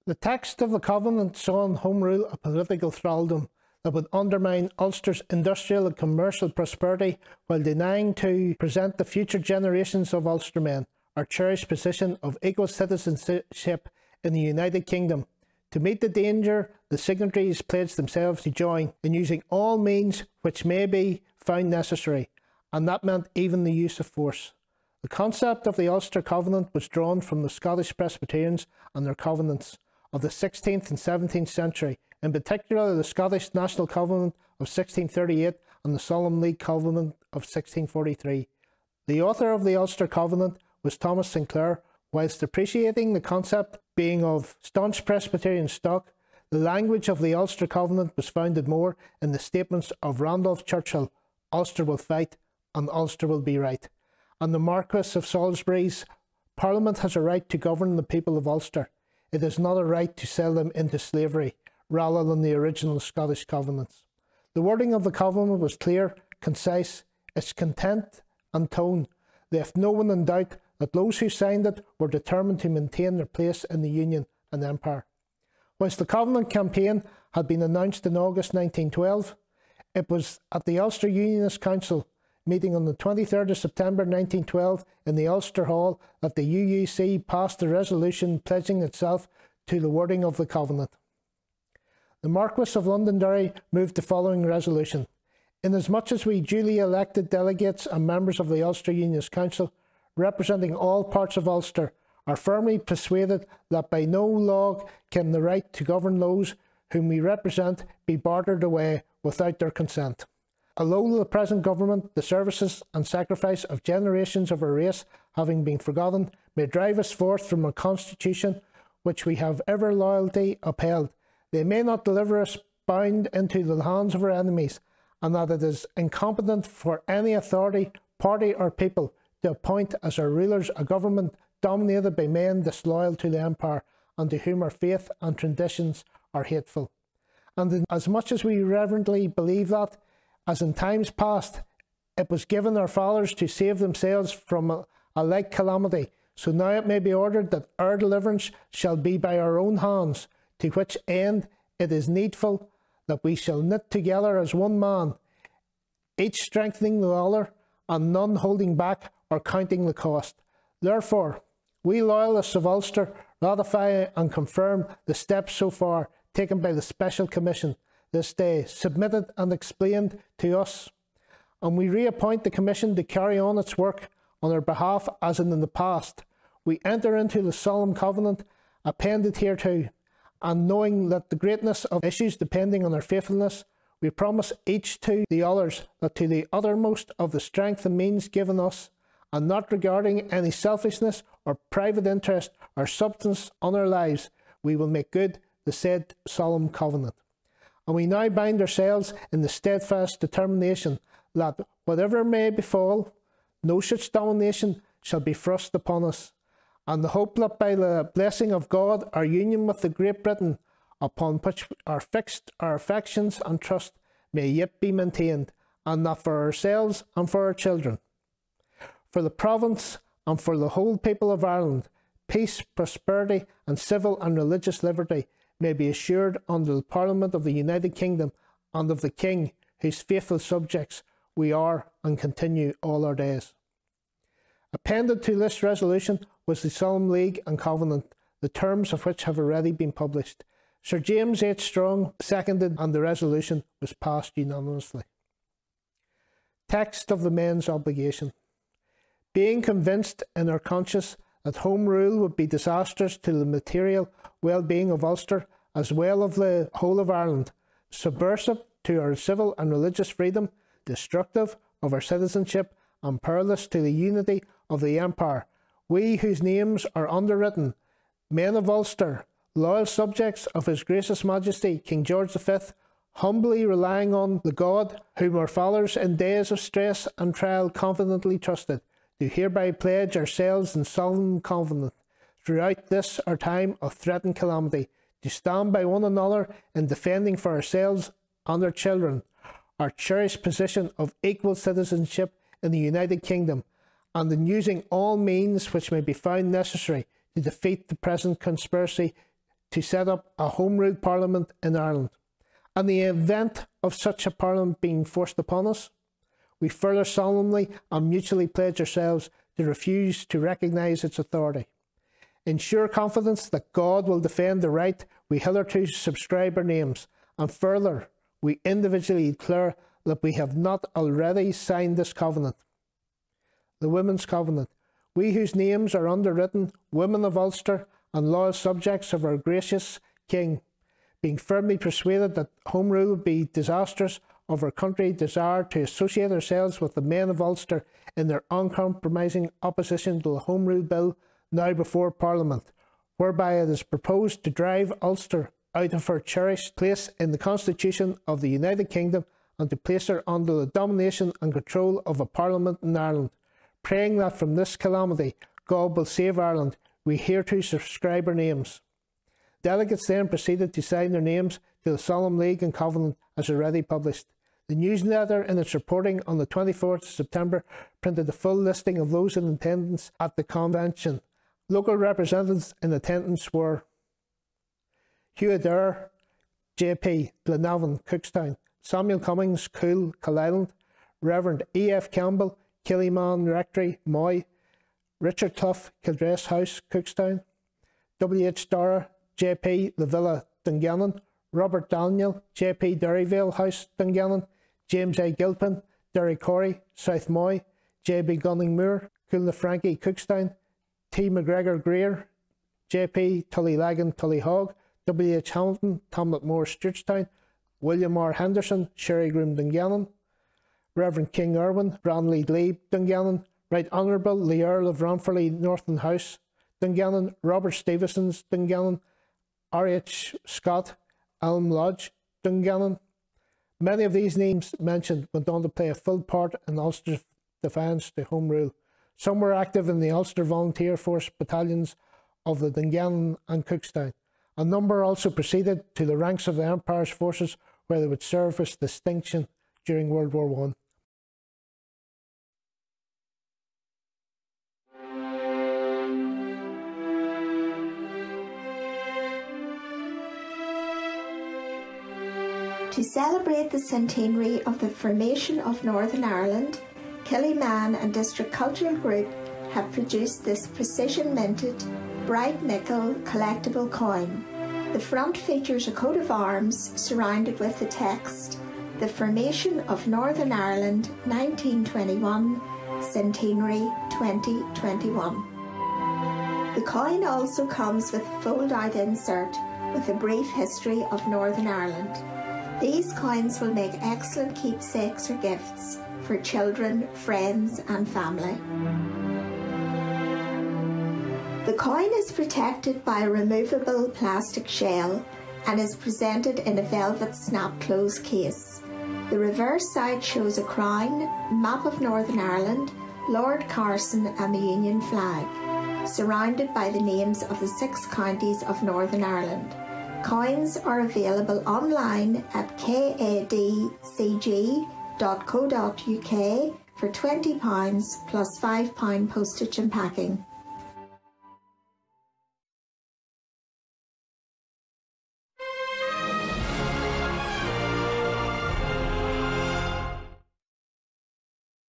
The text of the Covenant saw in Home Rule a political thraldom that would undermine Ulster's industrial and commercial prosperity while denying to present the future generations of Ulstermen our cherished position of equal citizenship in the United Kingdom. To meet the danger, the signatories pledged themselves to join in using all means which may be found necessary, and that meant even the use of force. The concept of the Ulster Covenant was drawn from the Scottish Presbyterians and their covenants of the 16th and 17th century, in particular the Scottish National Covenant of 1638 and the Solemn League Covenant of 1643. The author of the Ulster Covenant was Thomas Sinclair. Whilst appreciating the concept being of staunch Presbyterian stock, the language of the Ulster Covenant was founded more in the statements of Randolph Churchill, "Ulster will fight and Ulster will be right," and the Marquess of Salisbury's, "Parliament has a right to govern the people of Ulster. It is not a right to sell them into slavery," rather than the original Scottish Covenants. The wording of the Covenant was clear, concise. Its content and tone left no one in doubt that those who signed it were determined to maintain their place in the Union and Empire. Whilst the Covenant campaign had been announced in August 1912, it was at the Ulster Unionist Council meeting on the 23rd of September 1912 in the Ulster Hall that the UUC passed a resolution pledging itself to the wording of the Covenant. The Marquess of Londonderry moved the following resolution: "Inasmuch as we duly elected delegates and members of the Ulster Unionist Council, representing all parts of Ulster, are firmly persuaded that by no law can the right to govern those whom we represent be bartered away without their consent. Although the present government, the services and sacrifice of generations of our race having been forgotten, may drive us forth from a constitution which we have ever loyally upheld, they may not deliver us bound into the hands of our enemies, and that it is incompetent for any authority, party or people to appoint as our rulers a government dominated by men disloyal to the Empire and to whom our faith and traditions are hateful. And as much as we reverently believe that, as in times past, it was given our fathers to save themselves from a like calamity, so now it may be ordered that our deliverance shall be by our own hands, to which end it is needful that we shall knit together as one man, each strengthening the other, and none holding back or counting the cost. Therefore, we loyalists of Ulster ratify and confirm the steps so far taken by the Special Commission this day, submitted and explained to us, and we reappoint the Commission to carry on its work on our behalf as in the past. We enter into the solemn covenant appended hereto, and knowing that the greatness of issues depending on our faithfulness, we promise each to the others that to the uttermost of the strength and means given us, and not regarding any selfishness or private interest or substance on our lives, we will make good the said solemn covenant. And we now bind ourselves in the steadfast determination that whatever may befall, no such domination shall be thrust upon us, and the hope that by the blessing of God our union with the Great Britain, upon which are fixed our affections and trust, may yet be maintained, and that for ourselves and for our children, for the province and for the whole people of Ireland, peace, prosperity and civil and religious liberty may be assured under the Parliament of the United Kingdom and of the King, whose faithful subjects we are and continue all our days." Appended to this resolution was the Solemn League and Covenant, the terms of which have already been published. Sir James H. Strong seconded, and the resolution was passed unanimously. Text of the men's obligation. Being convinced in our conscience that Home Rule would be disastrous to the material well-being of Ulster as well of the whole of Ireland, subversive to our civil and religious freedom, destructive of our citizenship, and perilous to the unity of the Empire, we whose names are underwritten, men of Ulster, loyal subjects of His Gracious Majesty King George V, humbly relying on the God whom our fathers in days of stress and trial confidently trusted, do hereby pledge ourselves in solemn covenant throughout this our time of threatened calamity, to stand by one another in defending for ourselves and our children our cherished position of equal citizenship in the United Kingdom, and in using all means which may be found necessary to defeat the present conspiracy to set up a Home Rule Parliament in Ireland. In the event of such a Parliament being forced upon us, we further solemnly and mutually pledge ourselves to refuse to recognise its authority. In sure confidence that God will defend the right we hitherto subscribe our names, and further, we individually declare that we have not already signed this covenant. The Women's Covenant. We whose names are underwritten, women of Ulster and loyal subjects of our gracious King, being firmly persuaded that Home Rule would be disastrous of our country, desire to associate ourselves with the men of Ulster in their uncompromising opposition to the Home Rule Bill now before Parliament, whereby it is proposed to drive Ulster out of her cherished place in the Constitution of the United Kingdom and to place her under the domination and control of a Parliament in Ireland. Praying that from this calamity God will save Ireland, we hereto subscribe our names. Delegates then proceeded to sign their names to the Solemn League and Covenant as already published. The newsletter in its reporting on the 24th of September printed a full listing of those in attendance at the convention. Local representatives in attendance were Hugh Adair, JP, Glenavon, Cookstown, Samuel Cummings, Cool, Killisland, Reverend E.F. Campbell, Killyman Rectory, Moy, Richard Clough, Kildress House, Cookstown, W.H. Dara, JP, The Villa, Dungannon, Robert Daniel, JP, Derryvale House, Dungannon, James A. Gilpin, Derry Corey, South Moy, J.B. Gunningmoor, Coolnafrankie, Cookstown, T. McGregor Greer, JP, Tullylagan, Tullyhog, W.H. Hamilton, Tomletmore, Stewartstown, William R. Henderson, Sherrygroom, Dungannon, Reverend King Irwin, Branley Glebe, Dungannon, Right Honourable the Earl of Ranfurly, Norton House, Dungannon, Robert Stevenson's, Dungannon, R.H. Scott, Elm Lodge, Dungannon. Many of these names mentioned went on to play a full part in Ulster's defence to Home Rule. Some were active in the Ulster Volunteer Force battalions of the Dungannon and Cookstown. A number also proceeded to the ranks of the Empire's forces, where they would serve with distinction during World War I. To celebrate the centenary of the formation of Northern Ireland, Killyman and District Cultural Group have produced this precision-minted, bright nickel collectible coin. The front features a coat of arms surrounded with the text, "The Formation of Northern Ireland 1921, Centenary 2021. The coin also comes with a fold-out insert with a brief history of Northern Ireland. These coins will make excellent keepsakes or gifts for children, friends and family. The coin is protected by a removable plastic shell and is presented in a velvet snap-close case. The reverse side shows a crown, map of Northern Ireland, Lord Carson and the Union flag, surrounded by the names of the 6 counties of Northern Ireland. Coins are available online at kadcg.co.uk for £20 plus £5 postage and packing.